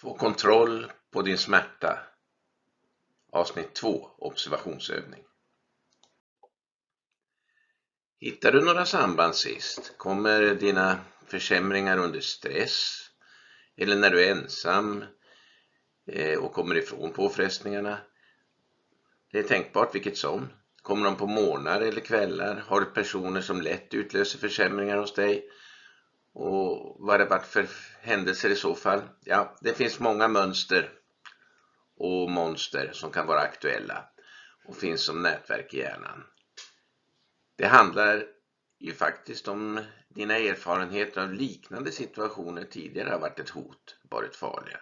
Få kontroll på din smärta. Avsnitt 2. Observationsövning. Hittar du några samband sist? Kommer dina försämringar under stress? Eller när du är ensam och kommer ifrån påfrestningarna? Det är tänkbart vilket som. Kommer de på morgnar eller kvällar? Har du personer som lätt utlöser försämringar hos dig? Och vad har det varit för händelser i så fall? Ja, det finns många mönster och monster som kan vara aktuella och finns som nätverk i hjärnan. Det handlar ju faktiskt om dina erfarenheter av liknande situationer tidigare har varit ett hot, varit farliga.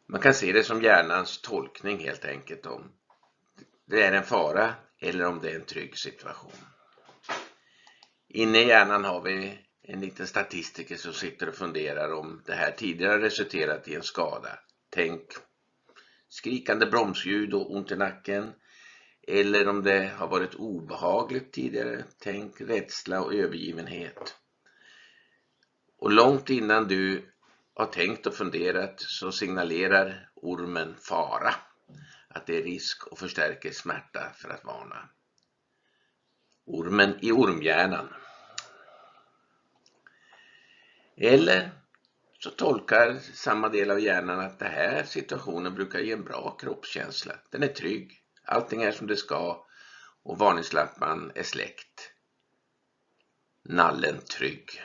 Man kan se det som hjärnans tolkning helt enkelt om det är en fara eller om det är en trygg situation. Inne i hjärnan har vi en liten statistiker som sitter och funderar om det här tidigare resulterat i en skada. Tänk skrikande bromsljud och ont i nacken. Eller om det har varit obehagligt tidigare. Tänk rädsla och övergivenhet. Och långt innan du har tänkt och funderat så signalerar ormen fara. Att det är risk och förstärker smärta för att varna. Ormen i ormhjärnan. Eller så tolkar samma del av hjärnan att den här situationen brukar ge en bra kroppskänsla. Den är trygg. Allting är som det ska och varningslampan är släckt. Nallen trygg.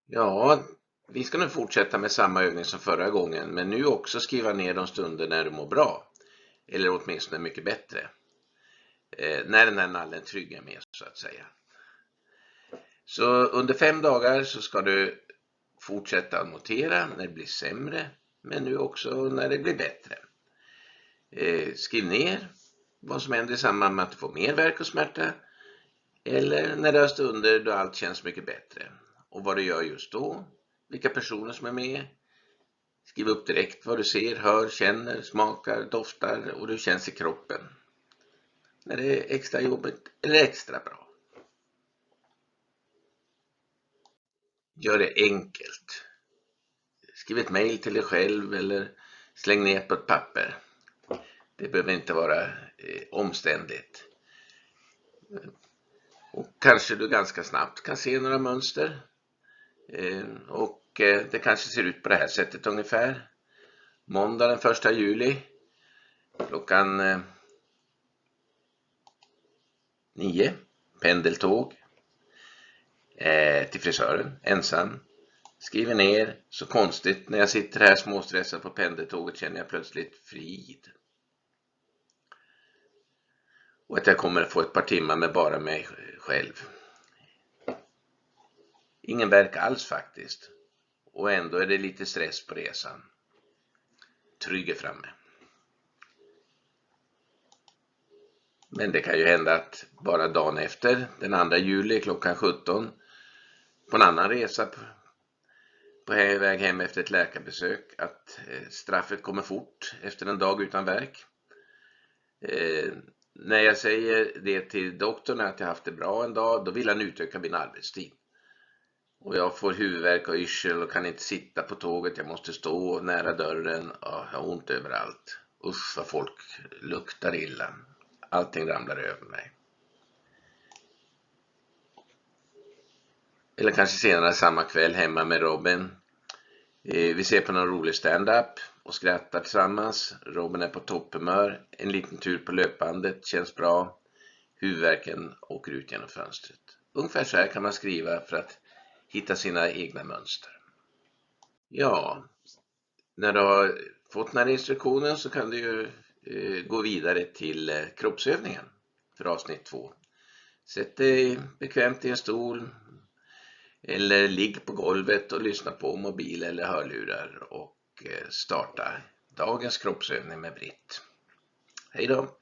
Ja, vi ska nu fortsätta med samma övning som förra gången, men nu också skriva ner de stunder när du mår bra. Eller åtminstone mycket bättre. När den här nallen trygg är med så att säga. Så under 5 dagar så ska du fortsätta att notera när det blir sämre, men nu också när det blir bättre. Skriv ner vad som händer i samband med att du får mer värk och smärta, eller när det är stunder då allt känns mycket bättre. Och vad du gör just då, vilka personer som är med. Skriv upp direkt vad du ser, hör, känner, smakar, doftar och du känns i kroppen. När det är extra jobbigt eller extra bra. Gör det enkelt. Skriv ett mejl till dig själv eller släng ner på ett papper. Det behöver inte vara omständigt. Och kanske du ganska snabbt kan se några mönster. Och det kanske ser ut på det här sättet ungefär. Måndag den 1 juli. Klockan 9. Pendeltåg. Till frisören. Ensam. Skriver ner. Så konstigt. När jag sitter här småstressad på pendeltåget känner jag plötsligt frid. Och att jag kommer att få ett par timmar med bara mig själv. Ingen värk alls faktiskt. Och ändå är det lite stress på resan. Trygg är framme. Men det kan ju hända att bara dagen efter, den 2 juli klockan 17, på en annan resa på väg hem efter ett läkarbesök, att straffet kommer fort efter en dag utan värk. När jag säger det till doktorn att jag haft det bra en dag, då vill han utöka min arbetstid. Och jag får huvudvärk och yrsel och kan inte sitta på tåget. Jag måste stå nära dörren och har ont överallt. Usch vad folk luktar illa. Allting ramlar över mig. Eller kanske senare samma kväll hemma med Robin. Vi ser på någon rolig stand-up och skrattar tillsammans. Robin är på topphumör. En liten tur på löpbandet känns bra. Huvudvärken åker ut genom fönstret. Ungefär så här kan man skriva för att hitta sina egna mönster. Ja, när du har fått den här instruktionen så kan du ju gå vidare till kroppsövningen för avsnitt 2. Sätt dig bekvämt i en stol eller ligg på golvet och lyssna på mobil eller hörlurar och starta dagens kroppsövning med Britt. Hej då!